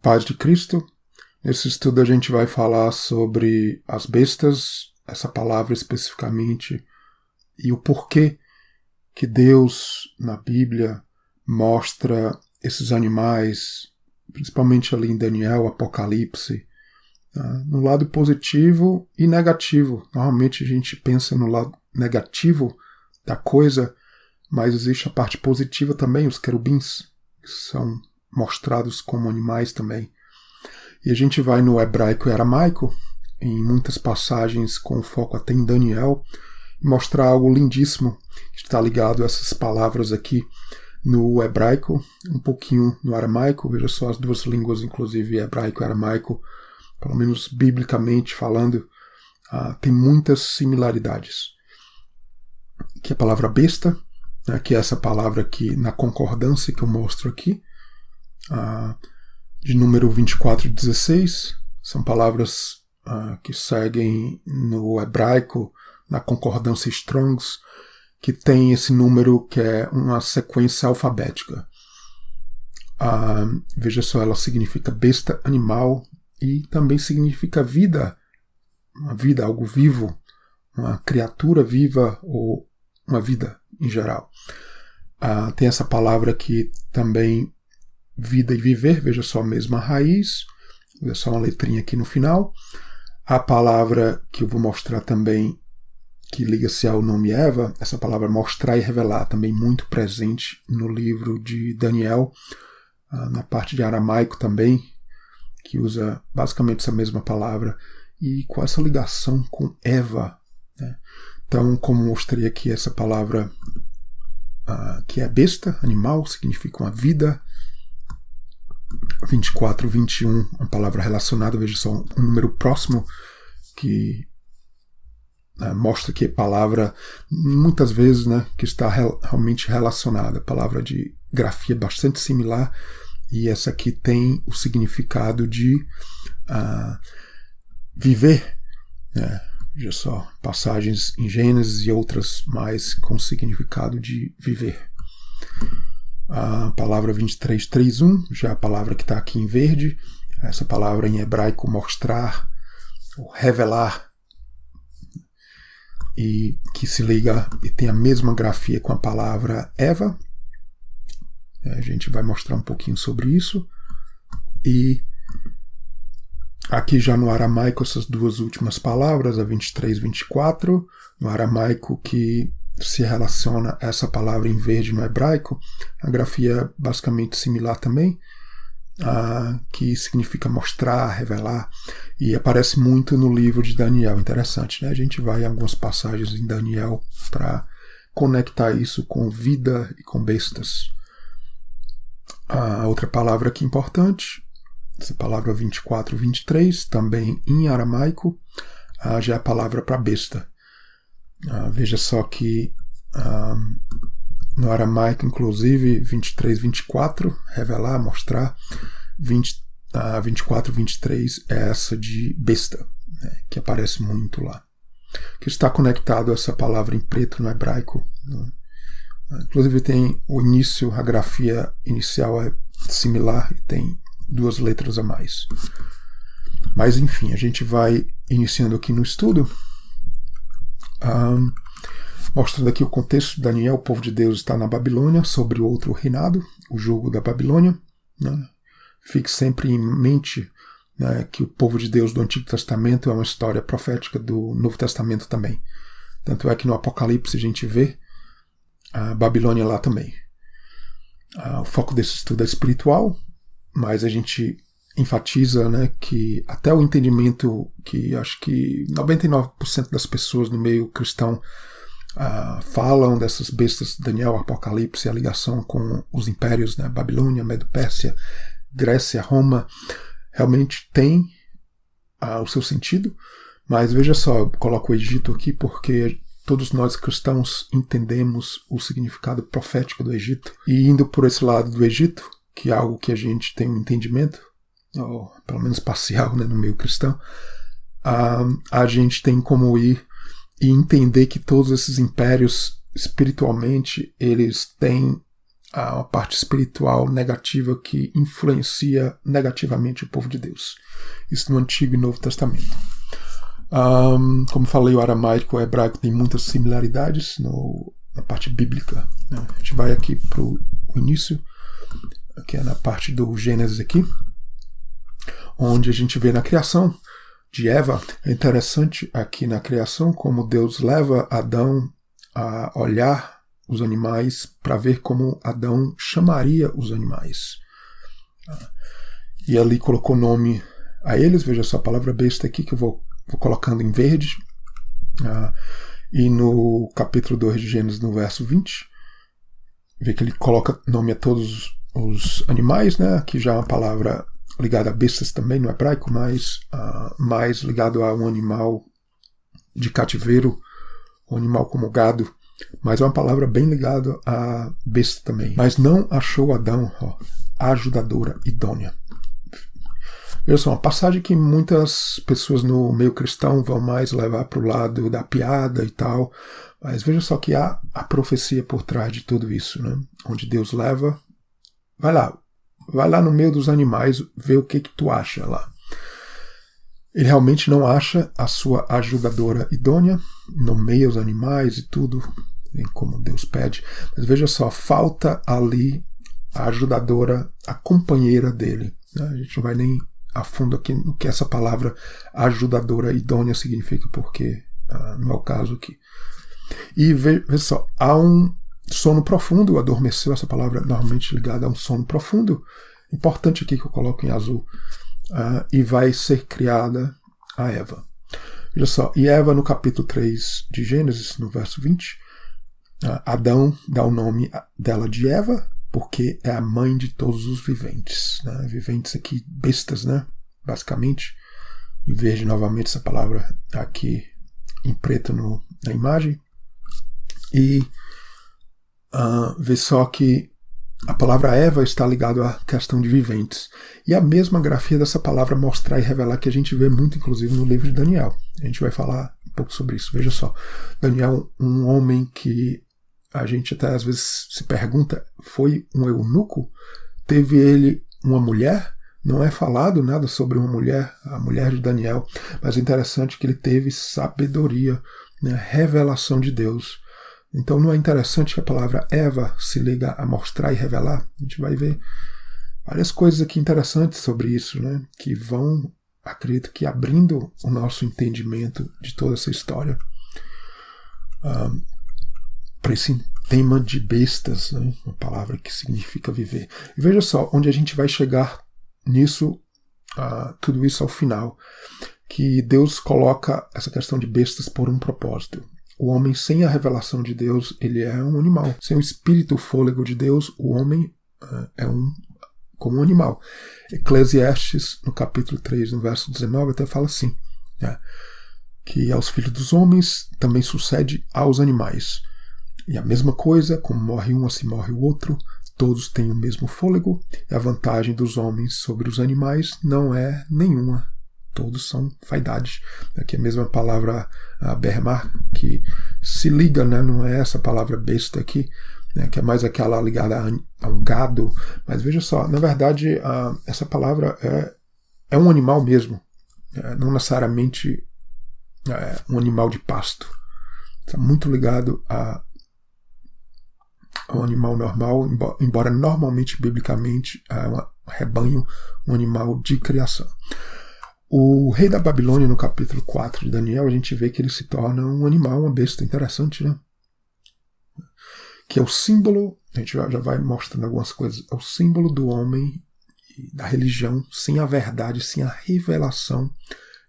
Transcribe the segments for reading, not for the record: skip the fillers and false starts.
Paz de Cristo. Nesse estudo a gente vai falar sobre as bestas, essa palavra especificamente, e o porquê que Deus, na Bíblia, mostra esses animais, principalmente ali em Daniel, Apocalipse, no lado positivo e negativo. Normalmente a gente pensa no lado negativo da coisa, mas existe a parte positiva também, os querubins, que são mostrados como animais também. E a gente vai no hebraico e aramaico, em muitas passagens com foco até em Daniel, mostrar algo lindíssimo que está ligado a essas palavras aqui no hebraico, um pouquinho no aramaico. Veja só, as duas línguas, inclusive hebraico e aramaico, pelo menos biblicamente falando, tem muitas similaridades. Que a palavra besta, que é essa palavra aqui na concordância que eu mostro aqui, de número 24 e 16, são palavras que seguem no hebraico, na concordância Strongs, que tem esse número que é uma sequência alfabética. Veja só, ela significa besta, animal, e também significa vida, uma vida, algo vivo, uma criatura viva ou uma vida em geral. Tem essa palavra aqui também, vida e viver, veja só a mesma raiz, veja só uma letrinha aqui no final. A palavra que eu vou mostrar também, que liga-se ao nome Eva, essa palavra mostrar e revelar, também muito presente no livro de Daniel, na parte de aramaico também, que usa basicamente essa mesma palavra, e com essa ligação com Eva, né? Então, como mostrei aqui, essa palavra que é besta, animal, significa uma vida. 24, 21, uma palavra relacionada, veja só, um número próximo que mostra que a palavra, muitas vezes, que está realmente relacionada. Palavra de grafia bastante similar, e essa aqui tem o significado de viver, né? Veja só, passagens em Gênesis e outras mais com o significado de viver. A palavra 23:3:1, já a palavra que está aqui em verde, essa palavra em hebraico mostrar, ou revelar, e que se liga e tem a mesma grafia com a palavra Eva. A gente vai mostrar um pouquinho sobre isso. E aqui já no aramaico, essas duas últimas palavras, a 23, 24, no aramaico que se relaciona a essa palavra em verde no hebraico, a grafia é basicamente similar também, que significa mostrar, revelar, e aparece muito no livro de Daniel. Interessante, né? A gente vai em algumas passagens em Daniel para conectar isso com vida e com bestas. A outra palavra aqui importante, essa palavra 24, 23, também em aramaico, já é a palavra para besta. Veja só que no aramaico, inclusive, 23, 24, revelar, mostrar, 24, 23 é essa de besta, né, que aparece muito lá. Que está conectado a essa palavra em preto no hebraico. Né? Inclusive tem o início, a grafia inicial é similar e tem duas letras a mais. Mas enfim, a gente vai iniciando aqui no estudo, mostrando aqui o contexto de Daniel. O povo de Deus está na Babilônia, sobre outro reinado, o jugo da Babilônia. Né? Fique sempre em mente, né, que o povo de Deus do Antigo Testamento é uma história profética do Novo Testamento também. Tanto é que no Apocalipse a gente vê a Babilônia lá também. O foco desse estudo é espiritual, mas a gente enfatiza, né, que até o entendimento que acho que 99% das pessoas no meio cristão falam dessas bestas, Daniel, Apocalipse, a ligação com os impérios, né, Babilônia, Medo-Pérsia, Grécia, Roma, realmente tem o seu sentido, mas veja só, eu coloco o Egito aqui porque todos nós cristãos entendemos o significado profético do Egito, e indo por esse lado do Egito, que é algo que a gente tem um entendimento, ou pelo menos parcial, né, no meio cristão, a gente tem como ir e entender que todos esses impérios, espiritualmente, eles têm há uma parte espiritual negativa que influencia negativamente o povo de Deus. Isso no Antigo e Novo Testamento. Como falei, o aramaico e o hebraico tem muitas similaridades na parte bíblica, né? A gente vai aqui para o início, que é na parte do Gênesis aqui, onde a gente vê na criação de Eva. É interessante aqui na criação como Deus leva Adão a olhar os animais para ver como Adão chamaria os animais. E ali colocou nome a eles. Veja só a palavra besta aqui que eu vou colocando em verde. E no capítulo 2 de Gênesis, no verso 20, vê que ele coloca nome a todos os animais, né? Aqui já é uma palavra ligada a bestas também no hebraico, mas mais ligado a um animal de cativeiro, um animal como gado, mas é uma palavra bem ligada a besta também. Mas não achou Adão ajudadora idônea. Veja só, uma passagem que muitas pessoas no meio cristão vão mais levar para o lado da piada e tal, mas veja só que há a profecia por trás de tudo isso, né? Onde Deus leva, vai lá no meio dos animais, vê o que tu acha lá. Ele realmente não acha a sua ajudadora idônea, nomeia os animais e tudo, como Deus pede, mas veja só, falta ali a ajudadora, a companheira dele, né? A gente não vai nem a fundo aqui no que essa palavra ajudadora idônea significa, porque não é o caso aqui. E veja só, há um sono profundo, adormeceu, essa palavra normalmente ligada a um sono profundo, importante aqui que eu coloco em azul, e vai ser criada a Eva. Veja só, e Eva no capítulo 3 de Gênesis, no verso 20, Adão dá o nome dela de Eva, porque é a mãe de todos os viventes, né? Viventes aqui, bestas, né? Basicamente, em verde novamente essa palavra aqui em preto na imagem. E vê só que a palavra Eva está ligada à questão de viventes. E a mesma grafia dessa palavra mostrar e revelar que a gente vê muito, inclusive, no livro de Daniel. A gente vai falar um pouco sobre isso. Veja só, Daniel, um homem que a gente até às vezes se pergunta, foi um eunuco? Teve ele uma mulher? Não é falado nada sobre uma mulher, a mulher de Daniel, mas é interessante que ele teve sabedoria, né, revelação de Deus. Então não é interessante que a palavra Eva se liga a mostrar e revelar? A gente vai ver várias coisas aqui interessantes sobre isso, né, que vão, acredito que abrindo o nosso entendimento de toda essa história. Para esse tema de bestas, né? Uma palavra que significa viver. E veja só, onde a gente vai chegar nisso, tudo isso ao final, que Deus coloca essa questão de bestas por um propósito. O homem sem a revelação de Deus, ele é um animal. Sem o espírito, o fôlego de Deus, o homem é como um animal. Eclesiastes, no capítulo 3, no verso 19, até fala assim, né? Que aos filhos dos homens também sucede aos animais. E a mesma coisa, como morre um, assim morre o outro, todos têm o mesmo fôlego, e a vantagem dos homens sobre os animais não é nenhuma. Todos são vaidades. Aqui a mesma palavra bermar, que se liga, né, não é essa palavra besta aqui, né, que é mais aquela ligada a um gado, mas veja só, na verdade essa palavra é um animal mesmo, não necessariamente um animal de pasto. Está muito ligado a um animal normal, embora normalmente, biblicamente, é um rebanho, um animal de criação. O rei da Babilônia, no capítulo 4 de Daniel, a gente vê que ele se torna um animal, uma besta interessante, né? Que é o símbolo, a gente já vai mostrando algumas coisas, é o símbolo do homem e da religião sem a verdade, sem a revelação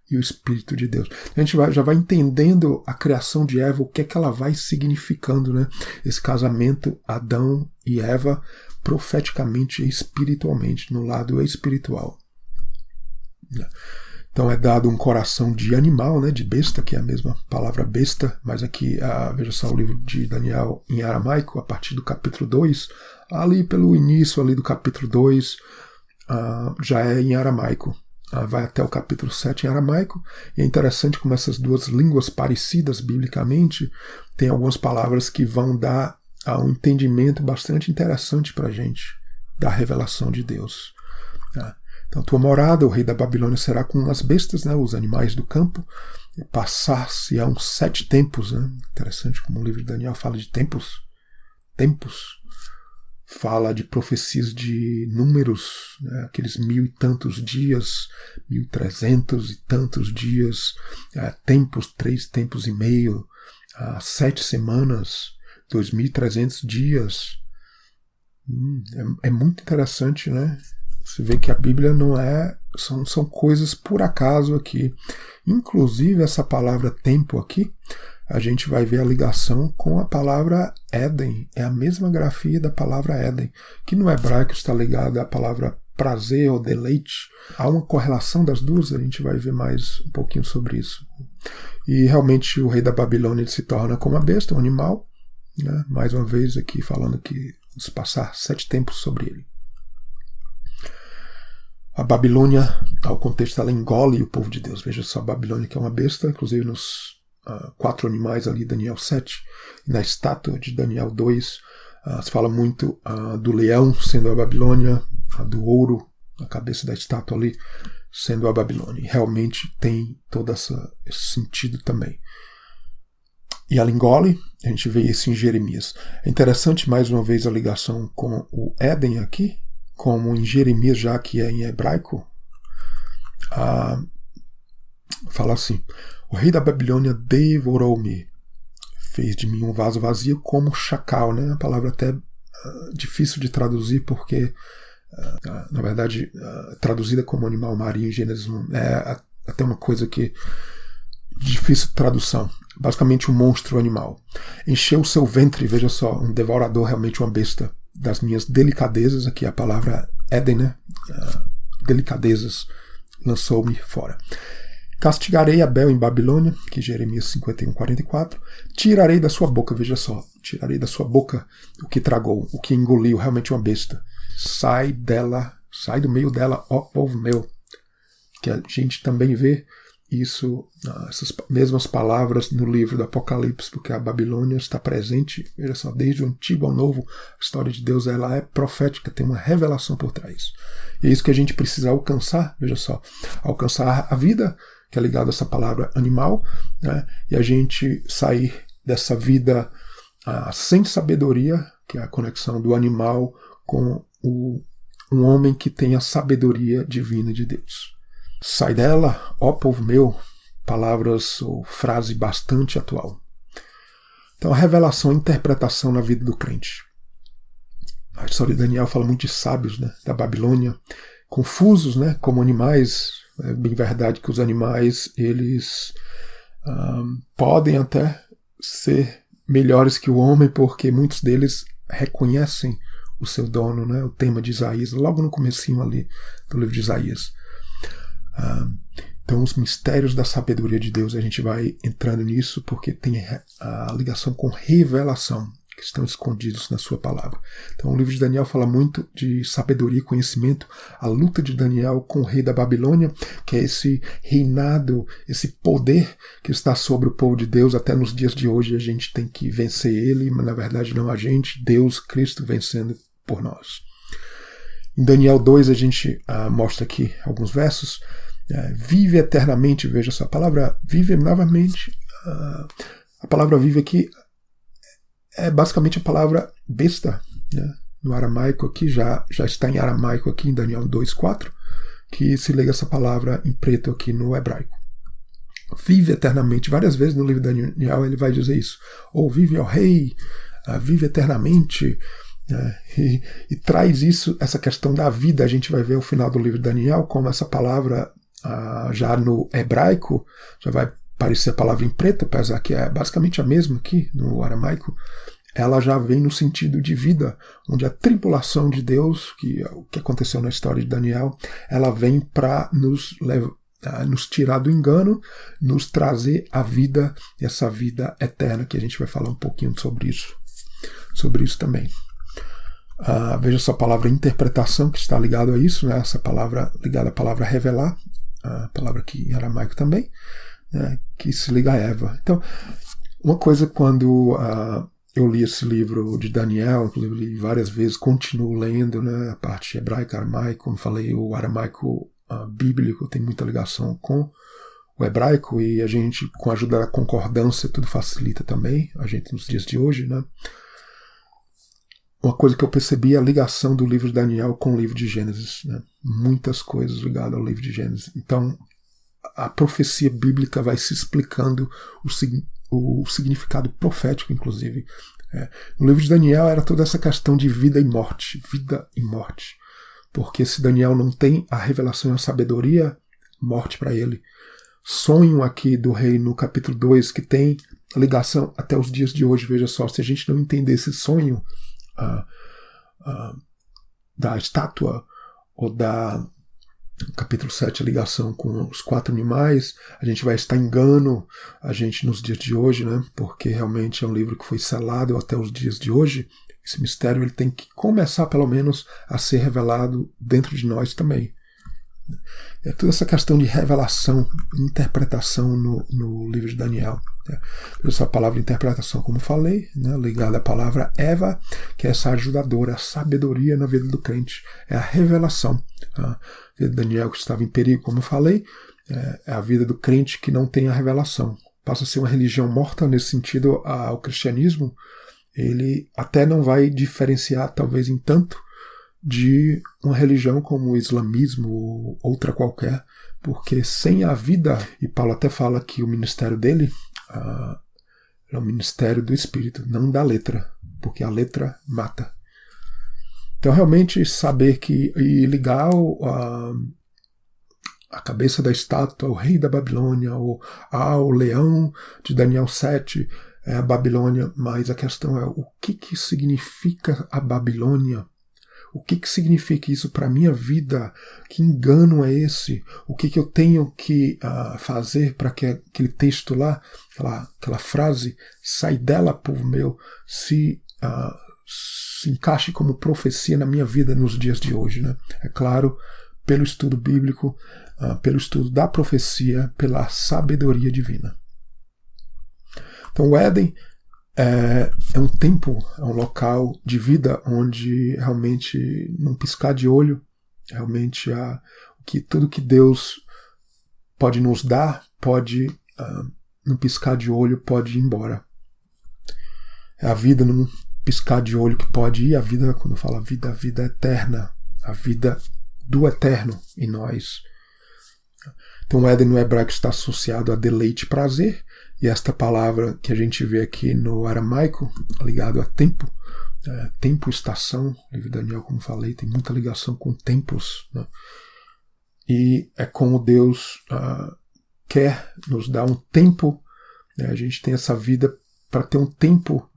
e o Espírito de Deus. A gente já vai entendendo a criação de Eva, o que é que ela vai significando, né? Esse casamento, Adão e Eva, profeticamente e espiritualmente, no lado espiritual. Então é dado um coração de animal, né, de besta, que é a mesma palavra besta, mas aqui, veja só o livro de Daniel em aramaico, a partir do capítulo 2, ali pelo início ali do capítulo 2, já é em aramaico. Vai até o capítulo 7 em aramaico, e é interessante como essas duas línguas parecidas biblicamente, tem algumas palavras que vão dar há um entendimento bastante interessante para a gente da revelação de Deus. Então, tua morada, o rei da Babilônia, será com as bestas, né, os animais do campo, e passar-se a uns 7 tempos. Né? Interessante como o livro de Daniel fala de tempos. Tempos. Fala de profecias de números, né, aqueles 1000 e tantos dias, 1300 e tantos dias, tempos, 3 tempos e meio, 7 semanas, 2300 dias. É muito interessante, né? Você vê que a Bíblia não é... São coisas por acaso aqui. Inclusive, essa palavra tempo aqui, a gente vai ver a ligação com a palavra Éden. É a mesma grafia da palavra Éden, que no hebraico está ligada à palavra prazer ou deleite. Há uma correlação das duas, a gente vai ver mais um pouquinho sobre isso. E realmente o rei da Babilônia ele se torna como a besta, um animal. Né? Mais uma vez aqui falando que vamos passar 7 tempos sobre ele. A Babilônia, ao contexto, ela engole o povo de Deus. Veja só, a Babilônia que é uma besta, inclusive nos 4 animais ali, Daniel 7, e na estátua de Daniel 2, se fala muito do leão sendo a Babilônia, do ouro, a cabeça da estátua ali, sendo a Babilônia. E realmente tem todo esse sentido também. E ela engole, a gente vê isso em Jeremias. É interessante, mais uma vez, a ligação com o Éden aqui, como em Jeremias, já que é em hebraico, fala assim: o rei da Babilônia devorou-me, fez de mim um vaso vazio como chacal, né? A palavra até difícil de traduzir, porque, na verdade, traduzida como animal marinho em Gênesis 1, é até uma coisa que difícil de tradução. Basicamente um monstro animal. Encheu o seu ventre, veja só, um devorador, realmente uma besta, das minhas delicadezas, aqui a palavra Éden, né? Delicadezas, lançou-me fora. Castigarei Abel em Babilônia, que Jeremias 51:44, tirarei da sua boca, veja só, tirarei da sua boca o que tragou, o que engoliu, realmente uma besta. Sai dela, sai do meio dela, ó povo meu. Que a gente também vê isso, essas mesmas palavras no livro do Apocalipse, porque a Babilônia está presente, veja só, desde o Antigo ao Novo, a história de Deus ela é profética, tem uma revelação por trás. E é isso que a gente precisa alcançar, veja só, alcançar a vida, que é ligada a essa palavra animal, né, e a gente sair dessa vida sem sabedoria, que é a conexão do animal com um homem que tem a sabedoria divina de Deus. Sai dela, ó povo meu, palavras ou frase bastante atual. Então a revelação e interpretação na vida do crente. A história de Daniel fala muito de sábios, né, da Babilônia, confusos, né, como animais. É bem verdade que os animais eles podem até ser melhores que o homem, porque muitos deles reconhecem o seu dono, né, o tema de Isaías, logo no comecinho ali do livro de Isaías. Então os mistérios da sabedoria de Deus, a gente vai entrando nisso porque tem a ligação com revelação que estão escondidos na sua palavra. Então o livro de Daniel fala muito de sabedoria e conhecimento, a luta de Daniel com o rei da Babilônia, que é esse reinado, esse poder que está sobre o povo de Deus. Até nos dias de hoje a gente tem que vencer ele, mas na verdade não a gente, Deus, Cristo vencendo por nós. Em Daniel 2 a gente mostra aqui alguns versos. Vive eternamente, veja só, a palavra vive novamente, a palavra vive aqui é basicamente a palavra besta, né? No aramaico aqui, já está em aramaico aqui em Daniel 2:4, que se liga essa palavra em preto aqui no hebraico. Vive eternamente, várias vezes no livro de Daniel ele vai dizer isso, ou vive ao rei, vive eternamente, e traz isso, essa questão da vida. A gente vai ver no final do livro de Daniel como essa palavra já no hebraico já vai aparecer a palavra em preto, apesar que é basicamente a mesma aqui no aramaico. Ela já vem no sentido de vida, onde a tribulação de Deus, que é o que aconteceu na história de Daniel, ela vem para nos tirar do engano, nos trazer a vida, essa vida eterna, que a gente vai falar um pouquinho sobre isso também. Veja só a palavra interpretação, que está ligado a isso, né? Essa palavra ligada à palavra revelar, a palavra aqui em aramaico também, né? Que se liga a Eva. Então, uma coisa quando Eu li esse livro de Daniel, inclusive li várias vezes, continuo lendo, né, a parte hebraica, aramaico, como falei, o aramaico bíblico tem muita ligação com o hebraico, e a gente, com a ajuda da concordância, tudo facilita também, a gente nos dias de hoje, né. Uma coisa que eu percebi é a ligação do livro de Daniel com o livro de Gênesis, né, muitas coisas ligadas ao livro de Gênesis. Então, a profecia bíblica vai se explicando o significado profético, inclusive. No livro de Daniel era toda essa questão de vida e morte, porque se Daniel não tem a revelação e a sabedoria, morte para ele. Sonho aqui do rei no capítulo 2, que tem ligação até os dias de hoje. Veja só, se a gente não entender esse sonho da estátua, ou da capítulo 7, a ligação com os 4 animais, a gente vai estar engano a gente nos dias de hoje, né? Porque realmente é um livro que foi selado até os dias de hoje. Esse mistério ele tem que começar pelo menos a ser revelado dentro de nós também. É toda essa questão de revelação, interpretação no livro de Daniel. Essa palavra interpretação, como falei, né, ligada à palavra Eva, que é essa ajudadora, a sabedoria na vida do crente. É a revelação. A vida de Daniel que estava em perigo, como eu falei, é a vida do crente que não tem a revelação. Passa a ser uma religião morta nesse sentido. O cristianismo, ele até não vai diferenciar, talvez em tanto, de uma religião como o islamismo ou outra qualquer, porque sem a vida, e Paulo até fala que o ministério dele é o ministério do Espírito, não da letra, porque a letra mata. Então realmente saber que, e ligar a cabeça da estátua ao rei da Babilônia, ao leão de Daniel 7, é a Babilônia, mas a questão é o que significa a Babilônia? O que significa isso para a minha vida? Que engano é esse? O que eu tenho que fazer para que aquele texto lá, aquela frase, sai dela, povo meu, se encaixe como profecia na minha vida nos dias de hoje, né? É claro, pelo estudo bíblico, pelo estudo da profecia, pela sabedoria divina. Então o Éden é um tempo, é um local de vida onde realmente, num piscar de olho, realmente tudo que Deus pode nos dar, pode, num piscar de olho, pode ir embora. É a vida num piscar de olho que pode ir, a vida, quando eu falo a vida eterna, a vida do eterno em nós. Então o Éden no hebraico está associado a deleite e prazer, e esta palavra que a gente vê aqui no aramaico, ligado a tempo, tempo, estação, o livro de Daniel, como falei, tem muita ligação com tempos, né? E é como Deus quer nos dar um tempo, né? A gente tem essa vida para ter um tempo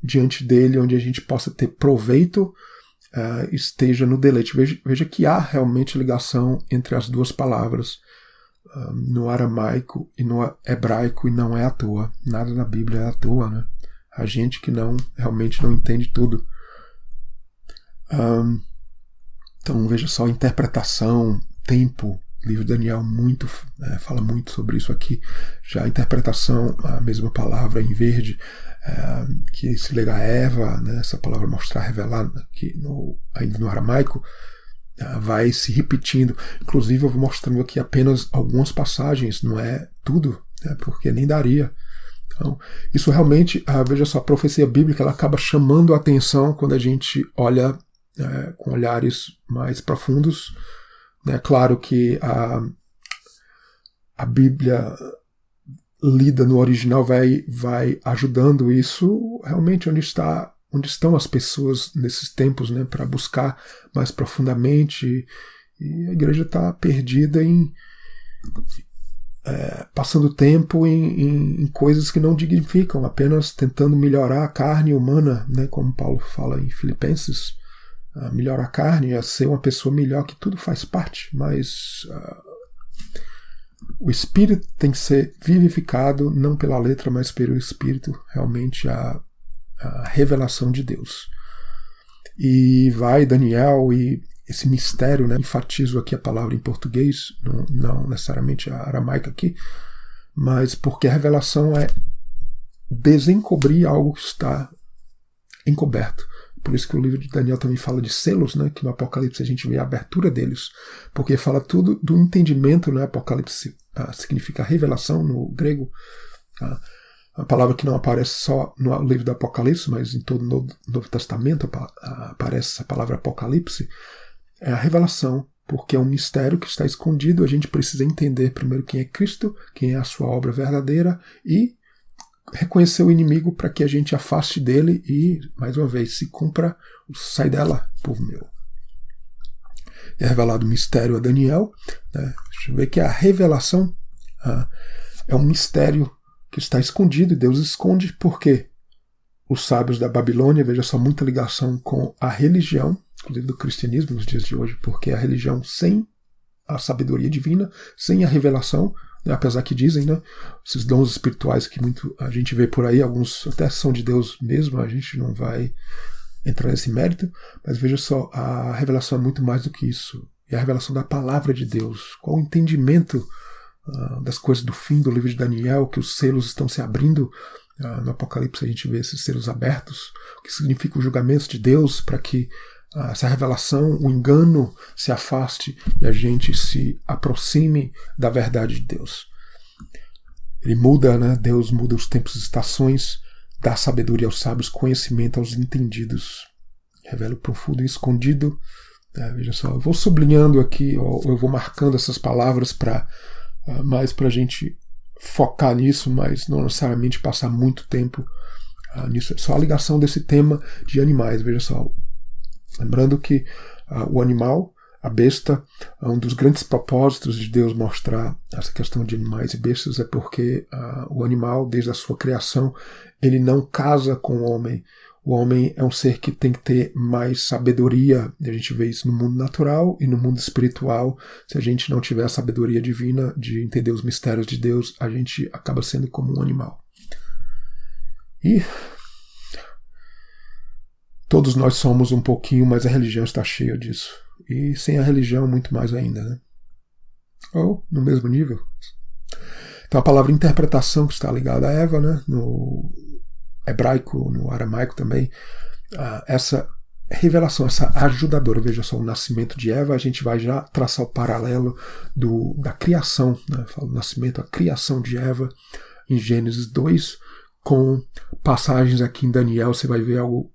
diante dele, onde a gente possa ter proveito, esteja no deleite. Veja que há realmente ligação entre as duas palavras, no aramaico e no hebraico, e não é à toa. Nada na Bíblia é à toa, né? A gente que realmente não entende tudo. Então veja só, interpretação, tempo. O livro de Daniel fala muito sobre isso aqui. Já a interpretação, a mesma palavra em verde, que se liga a Eva, né, essa palavra mostrar, revelar, aqui ainda no aramaico, vai se repetindo. Inclusive eu vou mostrando aqui apenas algumas passagens, não é tudo, né, porque nem daria. Então, isso realmente, veja só, a profecia bíblica ela acaba chamando a atenção quando a gente olha com olhares mais profundos. É claro que a Bíblia lida no original vai ajudando isso realmente onde estão as pessoas nesses tempos, né, para buscar mais profundamente, e a igreja está perdida passando tempo em coisas que não dignificam, apenas tentando melhorar a carne humana, né, como Paulo fala em Filipenses, melhorar a carne, a ser uma pessoa melhor, que tudo faz parte, mas o espírito tem que ser vivificado não pela letra, mas pelo espírito, realmente a revelação de Deus. E vai Daniel, e esse mistério, né, enfatizo aqui a palavra em português, não necessariamente a aramaica aqui, mas porque a revelação é desencobrir algo que está encoberto. Por isso que o livro de Daniel também fala de selos, né, que no Apocalipse a gente vê a abertura deles, porque fala tudo do entendimento, né? Apocalipse significa revelação no grego, a palavra que não aparece só no livro do Apocalipse, mas em todo o Novo Testamento aparece essa palavra Apocalipse, é a revelação, porque é um mistério que está escondido. A gente precisa entender primeiro quem é Cristo, quem é a sua obra verdadeira, e reconhecer o inimigo para que a gente afaste dele e, mais uma vez, se cumpra o sai dela, povo meu. É revelado o mistério a Daniel, né? Deixa eu ver que a revelação é um mistério que está escondido, e Deus esconde porque os sábios da Babilônia, veja só, muita ligação com a religião, inclusive do cristianismo nos dias de hoje, porque a religião sem a sabedoria divina, sem a revelação, apesar que dizem, né, esses dons espirituais que muito a gente vê por aí, alguns até são de Deus mesmo, a gente não vai entrar nesse mérito, mas veja só, a revelação é muito mais do que isso. É a revelação da palavra de Deus. Qual o entendimento das coisas do fim do livro de Daniel, que os selos estão se abrindo. No Apocalipse a gente vê esses selos abertos, o que significa os julgamentos de Deus, para que essa revelação, o engano se afaste e a gente se aproxime da verdade de Deus. Ele muda, né? Deus muda os tempos e estações, dá sabedoria aos sábios, conhecimento aos entendidos. Revela o profundo e escondido. Veja só, eu vou sublinhando aqui, eu vou marcando essas palavras para mais para a gente focar nisso, mas não necessariamente passar muito tempo nisso. É só a ligação desse tema de animais. Veja só, lembrando que o animal, a besta, um dos grandes propósitos de Deus mostrar essa questão de animais e bestas é porque o animal, desde a sua criação, ele não casa com o homem. O homem é um ser que tem que ter mais sabedoria. A gente vê isso no mundo natural e no mundo espiritual. Se a gente não tiver a sabedoria divina de entender os mistérios de Deus, a gente acaba sendo como um animal. E todos nós somos um pouquinho, mas a religião está cheia disso. E sem a religião, muito mais ainda, né? Ou no mesmo nível. Então a palavra interpretação, que está ligada a Eva, né? No hebraico, no aramaico também, essa revelação, essa ajudadora. Veja só, o nascimento de Eva, a gente vai já traçar o paralelo da criação, né? Fala do nascimento, a criação de Eva em Gênesis 2, com passagens aqui em Daniel. Você vai ver algo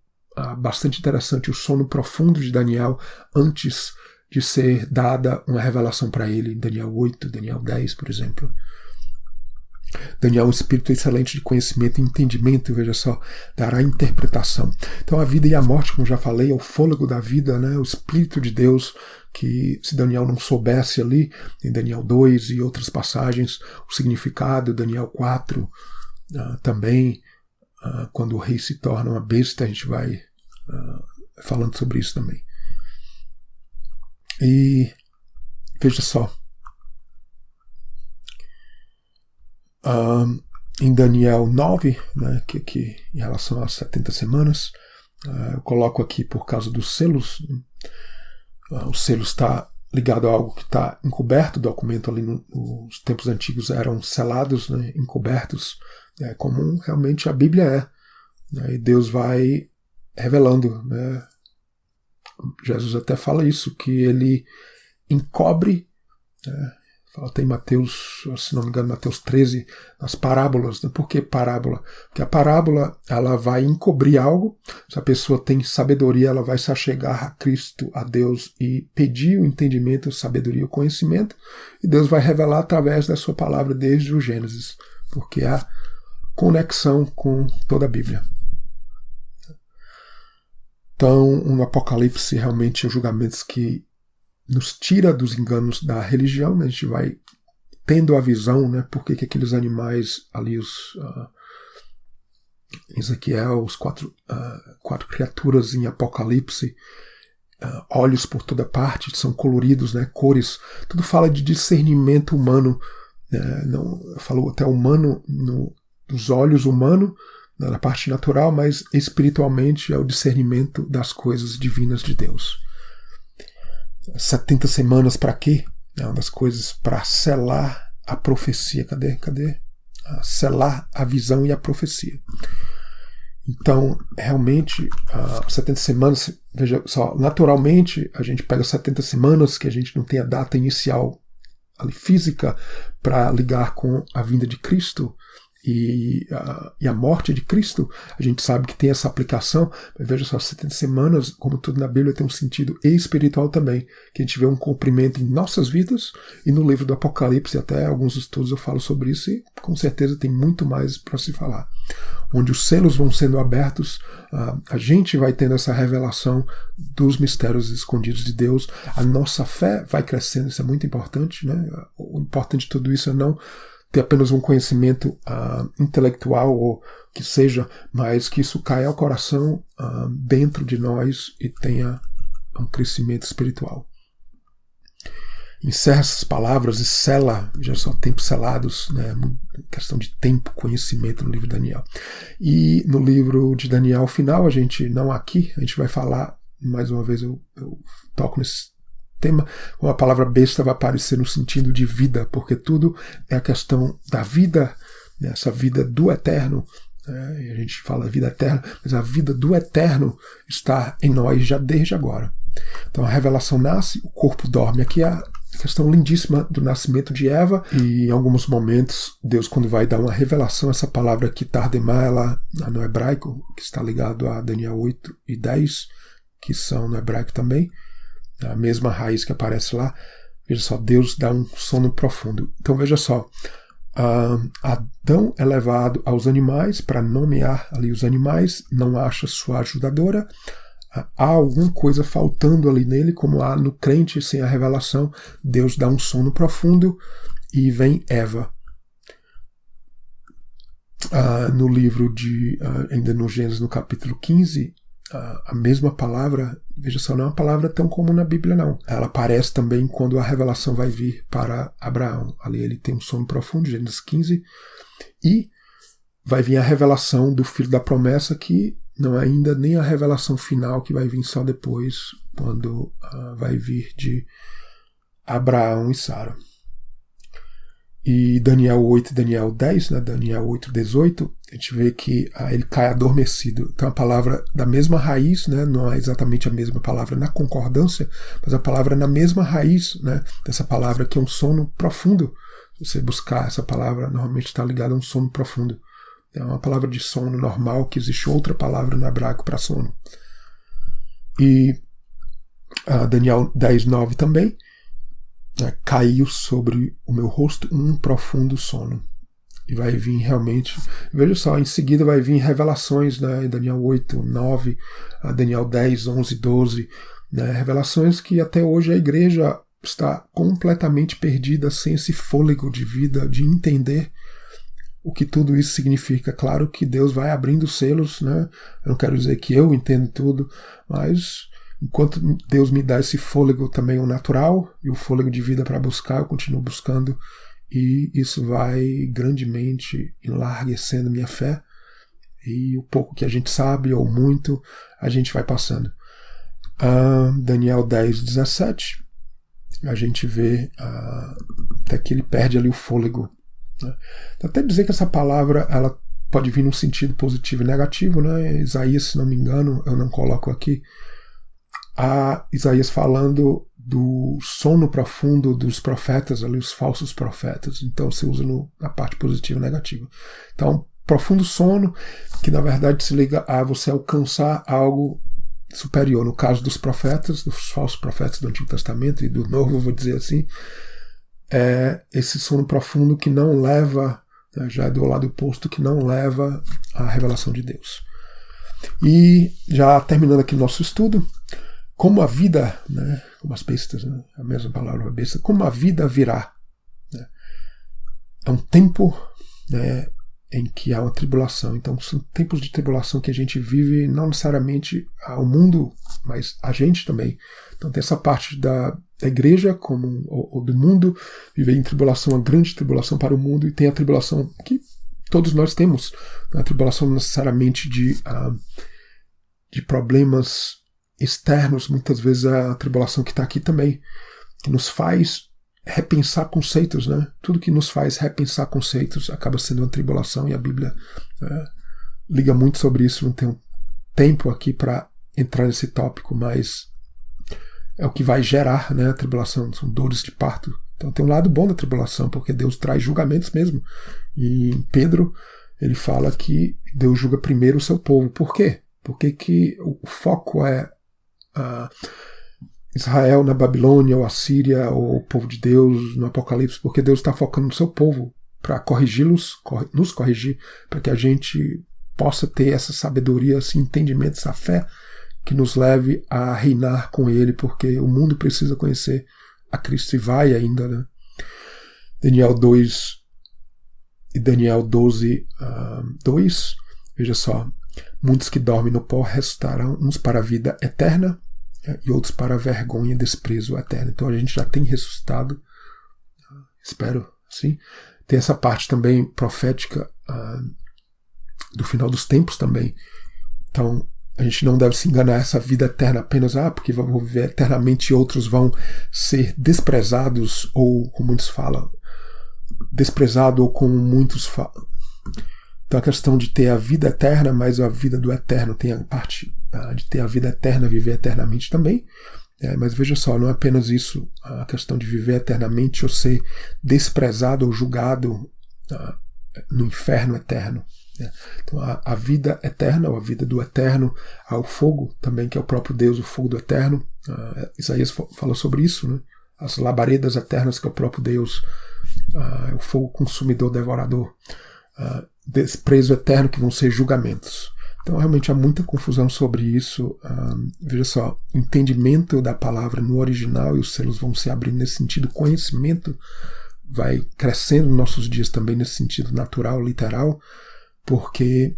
bastante interessante, o sono profundo de Daniel antes de ser dada uma revelação para ele, em Daniel 8, Daniel 10, por exemplo. Daniel é um espírito excelente de conhecimento e entendimento, veja só, dará interpretação. Então a vida e a morte, como já falei, é o fôlego da vida, né? O Espírito de Deus, que se Daniel não soubesse ali, em Daniel 2 e outras passagens, o significado, Daniel 4, também, quando o rei se torna uma besta, a gente vai falando sobre isso também. E veja só, em Daniel 9, né, que em relação às 70 semanas, eu coloco aqui por causa dos selos. O selo está ligado a algo que está encoberto. O documento ali nos tempos antigos eram selados, né, encobertos, como realmente a Bíblia é. Né, e Deus vai revelando. Né, Jesus até fala isso, que ele encobre. Fala, tem Mateus, se não me engano, Mateus 13, nas parábolas. Né? Por que parábola? Porque a parábola ela vai encobrir algo. Se a pessoa tem sabedoria, ela vai se achegar a Cristo, a Deus, e pedir o entendimento, a sabedoria, o conhecimento, e Deus vai revelar através da sua palavra desde o Gênesis, porque há conexão com toda a Bíblia. Então, no Apocalipse, realmente, os julgamentos que nos tira dos enganos da religião, né? A gente vai tendo a visão, né? Porque que aqueles animais ali, Ezequiel, os quatro criaturas em Apocalipse, olhos por toda parte, são coloridos, né? Cores, tudo fala de discernimento humano, né? Não, falou até humano, dos olhos humanos, na parte natural, mas espiritualmente é o discernimento das coisas divinas de Deus. 70 semanas para quê? É uma das coisas para selar a profecia. Cadê? selar a visão e a profecia. Então, realmente, 70 semanas, veja só, naturalmente a gente pega 70 semanas que a gente não tem a data inicial ali, física para ligar com a vinda de Cristo e a morte de Cristo. A gente sabe que tem essa aplicação, mas veja só, 70 semanas, como tudo na Bíblia, tem um sentido espiritual também, que a gente vê um cumprimento em nossas vidas, e no livro do Apocalipse, até alguns estudos eu falo sobre isso, e com certeza tem muito mais para se falar. Onde os selos vão sendo abertos, a gente vai tendo essa revelação dos mistérios escondidos de Deus, a nossa fé vai crescendo, isso é muito importante, né? O importante de tudo isso é não ter apenas um conhecimento intelectual ou que seja, mas que isso caia ao coração dentro de nós e tenha um crescimento espiritual. Encerra essas palavras e sela, já são tempos selados, né? Questão de tempo, conhecimento no livro de Daniel. E no livro de Daniel final, a gente não aqui, a gente vai falar, mais uma vez eu toco nesse tema, uma palavra besta vai aparecer no sentido de vida, porque tudo é a questão da vida, né? Essa vida do eterno, né? A gente fala vida eterna, mas a vida do eterno está em nós já desde agora. Então a revelação nasce, o corpo dorme. Aqui é a questão lindíssima do nascimento de Eva, e em alguns momentos Deus, quando vai dar uma revelação, essa palavra que tardemá, ela no hebraico, que está ligado a Daniel 8 e 10, que são no hebraico também, a mesma raiz que aparece lá. Veja só, Deus dá um sono profundo. Então veja só, Adão é levado aos animais para nomear ali os animais, não acha sua ajudadora, há alguma coisa faltando ali nele, como há no crente sem a revelação. Deus dá um sono profundo e vem Eva. No livro ainda no Gênesis, no capítulo 15, a mesma palavra, veja só, não é uma palavra tão comum na Bíblia, não. Ela aparece também quando a revelação vai vir para Abraão. Ali ele tem um sono profundo, Gênesis 15, e vai vir a revelação do filho da promessa, que não é ainda nem a revelação final, que vai vir só depois, quando vai vir de Abraão e Sara. E Daniel 8 e Daniel 10, né, Daniel 8, 18, a gente vê que ele cai adormecido. Então a palavra da mesma raiz, né, não é exatamente a mesma palavra na concordância, mas a palavra na mesma raiz, né, dessa palavra que é um sono profundo. Se você buscar essa palavra, normalmente está ligada a um sono profundo. É uma palavra de sono normal, que existe outra palavra no hebraico para sono. E Daniel 10, 9 também, caiu sobre o meu rosto um profundo sono. E vai vir realmente, veja só, em seguida vai vir revelações, né, em Daniel 8, 9, Daniel 10, 11, 12, né, revelações que até hoje a igreja está completamente perdida, sem esse fôlego de vida, de entender o que tudo isso significa. Claro que Deus vai abrindo selos, né? Eu não quero dizer que eu entendo tudo, mas enquanto Deus me dá esse fôlego também, o natural e o fôlego de vida para buscar, eu continuo buscando, e isso vai grandemente enlarguecendo minha fé, e o pouco que a gente sabe, ou muito, a gente vai passando. Daniel 10, 17, a gente vê até que ele perde ali o fôlego. Né? Até dizer que essa palavra ela pode vir num sentido positivo e negativo, né? Isaías, se não me engano, eu não coloco aqui, Isaías falando do sono profundo dos profetas, ali, os falsos profetas. Então você usa na parte positiva e negativa. Então, profundo sono, que na verdade se liga a você alcançar algo superior. No caso dos profetas, dos falsos profetas do Antigo Testamento e do Novo, vou dizer assim, é esse sono profundo que não leva, né, já é do lado oposto, que não leva à revelação de Deus. E já terminando aqui o nosso estudo, como a vida, né, como as bestas, né, a mesma palavra besta, como a vida virá. Né, é um tempo, né, em que há uma tribulação. Então são tempos de tribulação que a gente vive, não necessariamente ao mundo, mas a gente também. Então tem essa parte da igreja como, ou do mundo, viver em tribulação, uma grande tribulação para o mundo, e tem a tribulação que todos nós temos. A tribulação necessariamente de problemas externos, muitas vezes a tribulação que está aqui também, que nos faz repensar conceitos, né? Tudo que nos faz repensar conceitos acaba sendo uma tribulação, e a Bíblia liga muito sobre isso. Não tenho tempo aqui para entrar nesse tópico, mas é o que vai gerar, né, a tribulação, são dores de parto. Então tem um lado bom da tribulação, porque Deus traz julgamentos mesmo. E em Pedro, ele fala que Deus julga primeiro o seu povo. Por quê? Porque que o foco é Israel na Babilônia, ou a Síria, ou o povo de Deus no Apocalipse? Porque Deus está focando no seu povo para corrigi-los, nos corrigir, para que a gente possa ter essa sabedoria, esse entendimento, essa fé que nos leve a reinar com Ele, porque o mundo precisa conhecer a Cristo, e vai ainda, né? Daniel 2 e Daniel 12, 2, veja só, muitos que dormem no pó ressuscitarão, uns para a vida eterna e outros para a vergonha e desprezo eterno. Então a gente já tem ressuscitado, espero, sim. Tem essa parte também profética do final dos tempos também. Então a gente não deve se enganar, essa vida eterna apenas, porque vão viver eternamente e outros vão ser desprezados, ou como muitos falam, desprezado, ou como muitos falam. Então a questão de ter a vida eterna, mas a vida do eterno, tem a parte de ter a vida eterna, viver eternamente também. Mas veja só, não é apenas isso, a questão de viver eternamente ou ser desprezado ou julgado no inferno eterno. Então a vida eterna, ou a vida do eterno, há o fogo também, que é o próprio Deus, o fogo do eterno. Isaías falou sobre isso, né? As labaredas eternas, que é o próprio Deus, o fogo consumidor, devorador, desprezo eterno, que vão ser julgamentos. Então realmente há muita confusão sobre isso. Veja só, entendimento da palavra no original, e os selos vão se abrindo nesse sentido, conhecimento vai crescendo nos nossos dias também nesse sentido natural, literal, porque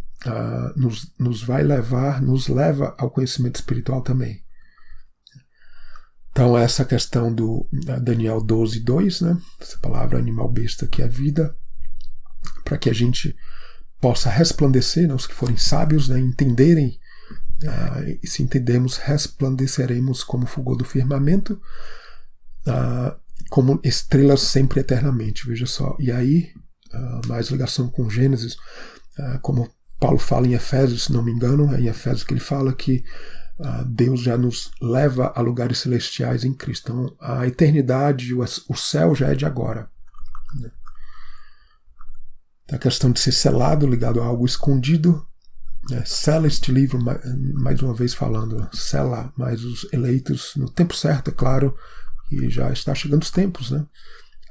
nos leva ao conhecimento espiritual também. Então essa questão do Daniel 12, 2, né? Essa palavra animal besta, que é vida, para que a gente possa resplandecer, né? Os que forem sábios, né? Entenderem, e se entendermos, resplandeceremos como fulgor do firmamento, como estrelas sempre eternamente. Veja só, e aí mais ligação com Gênesis, como Paulo fala em Efésios, se não me engano, é em Efésios que ele fala que Deus já nos leva a lugares celestiais em Cristo. Então a eternidade, o céu já é de agora. A questão de ser selado, ligado a algo escondido, né? Sela este livro, mais uma vez falando, sela mais os eleitos no tempo certo, é claro, e já está chegando os tempos, né?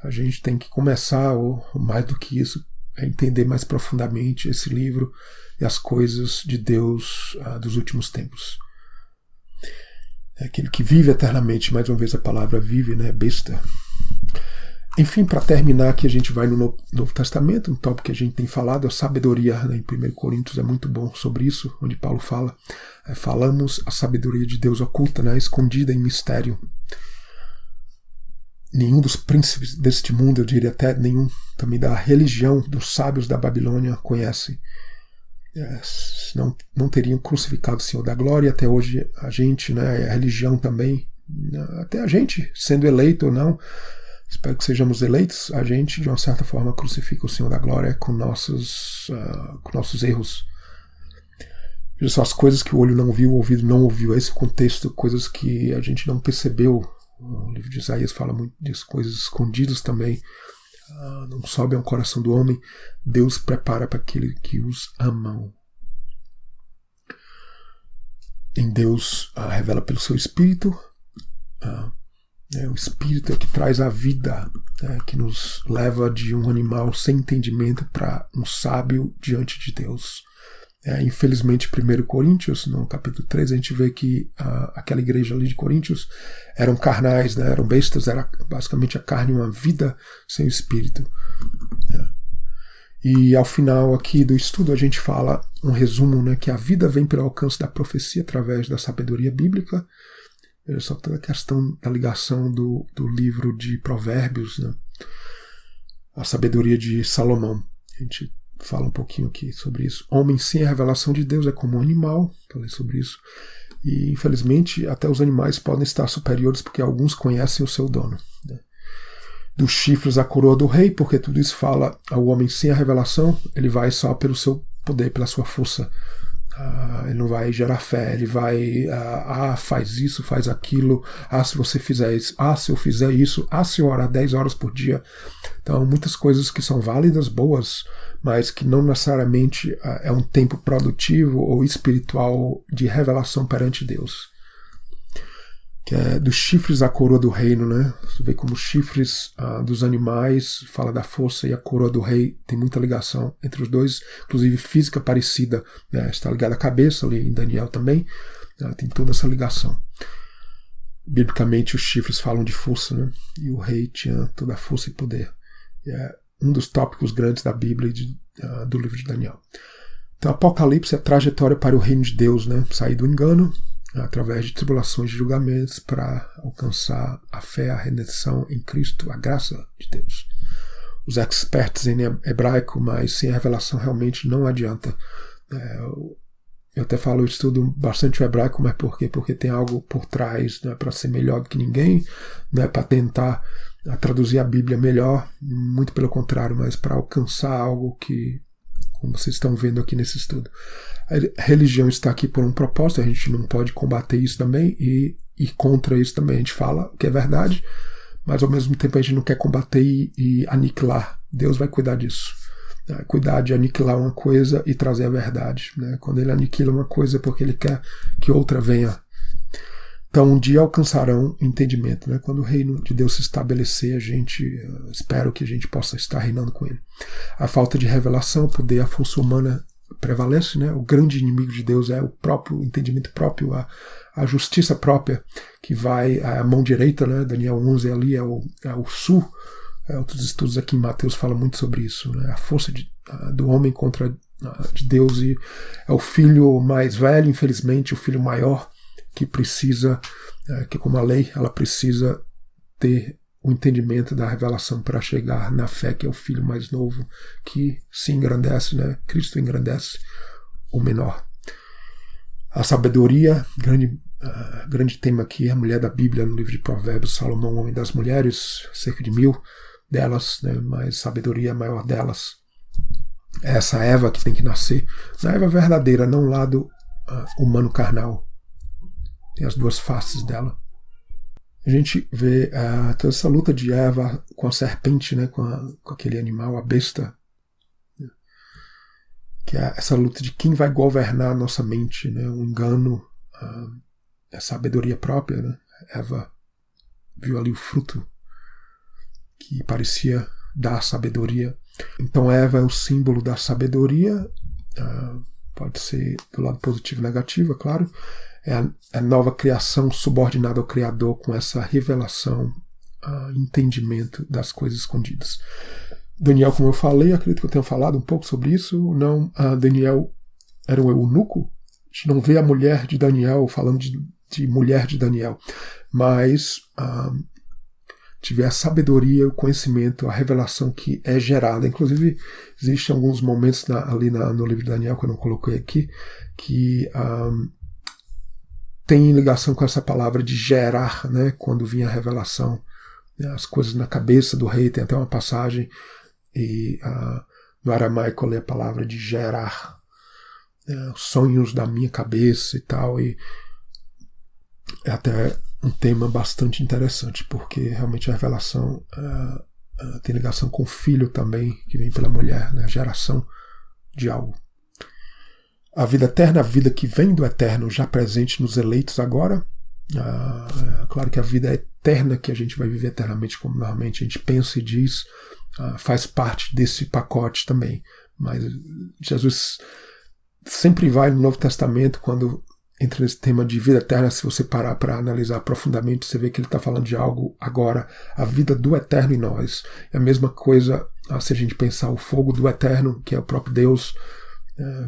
A gente tem que começar, ou mais do que isso, a entender mais profundamente esse livro e as coisas de Deus dos últimos tempos. É aquele que vive eternamente, mais uma vez a palavra vive, né? Besta. Enfim, para terminar aqui, a gente vai no Novo Testamento, um tópico que a gente tem falado, a sabedoria, né? Em 1 Coríntios é muito bom sobre isso, onde Paulo fala, falamos a sabedoria de Deus oculta, né? Escondida em mistério. Nenhum dos príncipes deste mundo, eu diria até nenhum também da religião dos sábios da Babilônia conhece. Senão não teriam crucificado o Senhor da Glória. Até hoje a gente, né, a religião também, até a gente, sendo eleito ou não, espero que sejamos eleitos, a gente de uma certa forma crucifica o Senhor da Glória com nossos erros. Veja só, as coisas que o olho não viu, o ouvido não ouviu, esse contexto, coisas que a gente não percebeu. O livro de Isaías fala muito disso, coisas escondidas também, não sobe ao coração do homem, Deus prepara para aquele que os amam. Em Deus revela pelo seu Espírito, o Espírito é que traz a vida, que nos leva de um animal sem entendimento para um sábio diante de Deus. Infelizmente, 1 Coríntios, no capítulo 3, a gente vê que aquela igreja ali de Coríntios eram carnais, né, eram bestas, era basicamente a carne, uma vida sem o Espírito. E ao final aqui do estudo a gente fala um resumo, né, que a vida vem pelo alcance da profecia através da sabedoria bíblica. Veja só toda a questão da ligação do livro de Provérbios, né, a sabedoria de Salomão. A gente fala um pouquinho aqui sobre isso. Homem sem a revelação de Deus é como um animal, falei sobre isso. E infelizmente até os animais podem estar superiores porque alguns conhecem o seu dono. Dos chifres a coroa do rei, porque tudo isso fala ao homem sem a revelação, ele vai só pelo seu poder, pela sua força. Ele não vai gerar fé, ele vai, faz isso, faz aquilo, se você fizer isso, se eu fizer isso, se eu orar 10 horas por dia. Então, muitas coisas que são válidas, boas, mas que não necessariamente é um tempo produtivo ou espiritual de revelação perante Deus. Que é dos chifres à coroa do reino, né? Você vê como os chifres dos animais, fala da força, e a coroa do rei tem muita ligação entre os dois, inclusive física parecida, né? Está ligada à cabeça, ali em Daniel também, tem toda essa ligação. Biblicamente os chifres falam de força, né? E o rei tinha toda a força e poder. E é um dos tópicos grandes da Bíblia e do livro de Daniel. Então, Apocalipse é a trajetória para o reino de Deus, né? Sair do engano, através de tribulações e julgamentos, para alcançar a fé, a redenção em Cristo, a graça de Deus. Os experts em hebraico, mas sem a revelação realmente não adianta. Eu até falo, eu estudo bastante o hebraico, mas por quê? Porque tem algo por trás, não é para ser melhor do que ninguém, não é para tentar traduzir a Bíblia melhor, muito pelo contrário, mas para alcançar algo que, como vocês estão vendo aqui nesse estudo. A religião está aqui por um propósito, a gente não pode combater isso também e ir contra isso também. A gente fala o que é verdade, mas ao mesmo tempo a gente não quer combater e aniquilar. Deus vai cuidar disso. Cuidar de aniquilar uma coisa e trazer a verdade. Né? Quando ele aniquila uma coisa é porque ele quer que outra venha. Então, um dia alcançarão entendimento. Né? Quando o reino de Deus se estabelecer, espero que a gente possa estar reinando com ele. A falta de revelação, o poder, a força humana prevalece, né? O grande inimigo de Deus é o próprio entendimento próprio, a justiça própria, que vai à mão direita, né? Daniel 11 ali é o sul. Outros estudos aqui em Mateus falam muito sobre isso, né? A força do homem contra de Deus, e é o filho mais velho, infelizmente, o filho maior, que precisa, que como a lei, ela precisa ter o entendimento da revelação para chegar na fé, que é o filho mais novo, que se engrandece, né? Cristo engrandece o menor. A sabedoria, grande tema aqui, a mulher da Bíblia, no livro de Provérbios, Salomão, homem das mulheres, cerca de 1000 delas, né? Mas sabedoria é a maior delas. É essa Eva que tem que nascer, na Eva verdadeira, não o lado humano carnal. Tem as duas faces dela. A gente vê toda essa luta de Eva com a serpente, né, com aquele animal, a besta, né, que é essa luta de quem vai governar a nossa mente, né, um engano, a sabedoria própria. Né? Eva viu ali o fruto que parecia dar sabedoria. Então Eva é o símbolo da sabedoria, pode ser do lado positivo e negativo, é claro. É a nova criação subordinada ao Criador, com essa revelação, entendimento das coisas escondidas. Daniel, como eu falei, acredito que eu tenha falado um pouco sobre isso. Não, Daniel era um eunuco. A gente não vê a mulher de Daniel falando de mulher de Daniel, mas tiver a sabedoria, o conhecimento, a revelação que é gerada. Inclusive, existem alguns momentos no livro de Daniel, que eu não coloquei aqui, que tem ligação com essa palavra de gerar, né, quando vinha a revelação, né, as coisas na cabeça do rei. Tem até uma passagem, e no aramaico ali a palavra de gerar, os sonhos da minha cabeça e tal, e é até um tema bastante interessante, porque realmente a revelação tem ligação com o filho também, que vem pela mulher, né, a geração de algo. A vida eterna, a vida que vem do eterno, já presente nos eleitos agora. Claro que a vida é eterna, que a gente vai viver eternamente, como normalmente a gente pensa e diz, faz parte desse pacote também. Mas Jesus sempre vai no Novo Testamento, quando entra nesse tema de vida eterna, se você parar para analisar profundamente, você vê que ele está falando de algo agora, a vida do eterno em nós. É a mesma coisa se a gente pensar o fogo do eterno, que é o próprio Deus.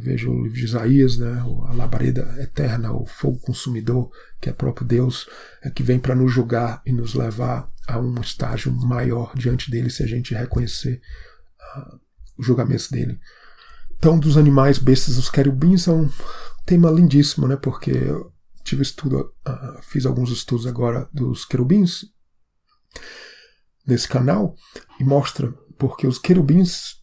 Veja o livro de Isaías, né, a labareda eterna, o fogo consumidor, que é próprio Deus, que vem para nos julgar e nos levar a um estágio maior diante dele, se a gente reconhecer os julgamentos dele. Então, dos animais, bestas, os querubins são um tema lindíssimo, né, porque eu fiz alguns estudos agora dos querubins. nesse canal e mostra porque os querubins,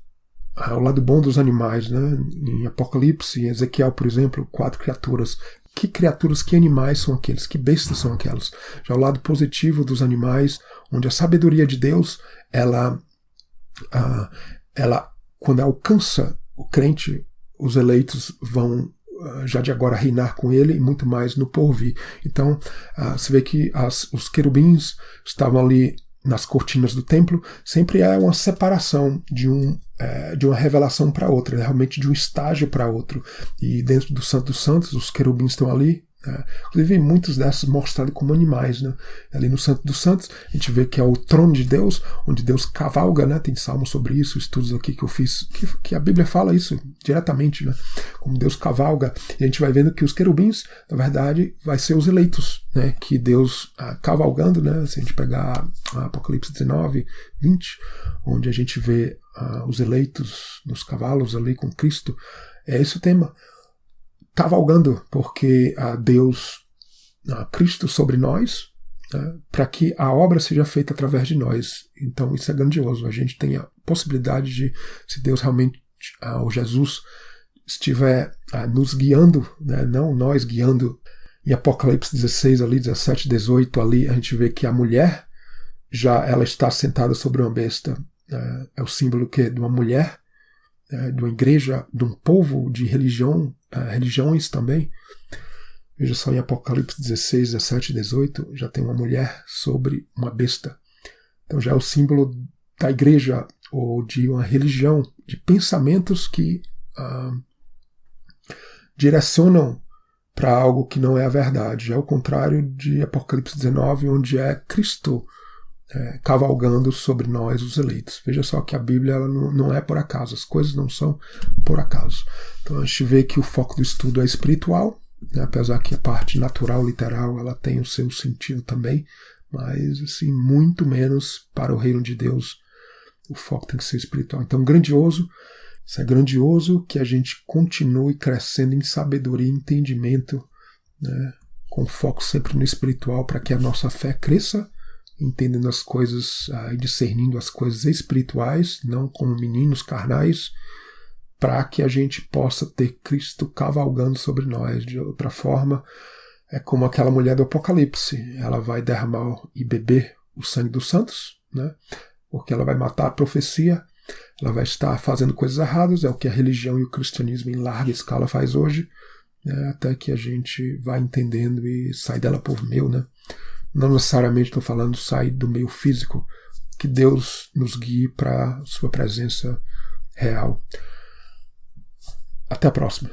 o lado bom dos animais, né? Em Apocalipse, em Ezequiel, por exemplo, 4 criaturas. Que criaturas, que animais são aqueles? Que bestas são aquelas? Já o lado positivo dos animais, onde a sabedoria de Deus, ela quando alcança o crente, os eleitos vão já de agora reinar com ele e muito mais no porvir. Então, você vê que os querubins estavam ali nas cortinas do templo, sempre é uma separação de uma revelação para outra, realmente de um estágio para outro. E dentro do Santo dos Santos, os querubins estão ali, inclusive muitos desses mostrados como animais, né? Ali no Santo dos Santos a gente vê que é o trono de Deus, onde Deus cavalga, né? Tem salmos sobre isso, estudos aqui que eu fiz, que a Bíblia fala isso diretamente, né? Como Deus cavalga, e a gente vai vendo que os querubins, na verdade, vai ser os eleitos, né? Que Deus cavalgando, né? Se a gente pegar Apocalipse 19, 20, onde a gente vê os eleitos nos cavalos ali com Cristo, é esse o tema. Cavalgando, porque Deus, Cristo sobre nós, para que a obra seja feita através de nós. Então isso é grandioso. A gente tem a possibilidade de, se Deus realmente, ou Jesus, estiver nos guiando, né, não nós guiando. Em Apocalipse 16, ali, 17, 18, ali a gente vê que a mulher, ela está sentada sobre uma besta. É o símbolo de uma mulher, de uma igreja, de um povo, de religiões também. Veja só em Apocalipse 16, 17 e 18, já tem uma mulher sobre uma besta. Então já é o símbolo da igreja ou de uma religião, de pensamentos que direcionam para algo que não é a verdade. É o contrário de Apocalipse 19, onde é Cristo cavalgando sobre nós, os eleitos. Veja só que a Bíblia ela não é por acaso, as coisas não são por acaso. Então a gente vê que o foco do estudo é espiritual, né, apesar que a parte natural, literal, ela tem o seu sentido também, mas assim, muito menos para o reino de Deus. O foco tem que ser espiritual. Então, isso é grandioso que a gente continue crescendo em sabedoria e entendimento, né, com foco sempre no espiritual, para que a nossa fé cresça, entendendo as coisas e discernindo as coisas espirituais, não como meninos carnais, para que a gente possa ter Cristo cavalgando sobre nós. De outra forma, é como aquela mulher do Apocalipse, ela vai derramar e beber o sangue dos santos, né? Porque ela vai matar a profecia, ela vai estar fazendo coisas erradas, é o que a religião e o cristianismo em larga escala faz hoje, né? Até que a gente vai entendendo e sai dela por meio, né? Não necessariamente estou falando sair do meio físico, que Deus nos guie para a sua presença real. Até a próxima.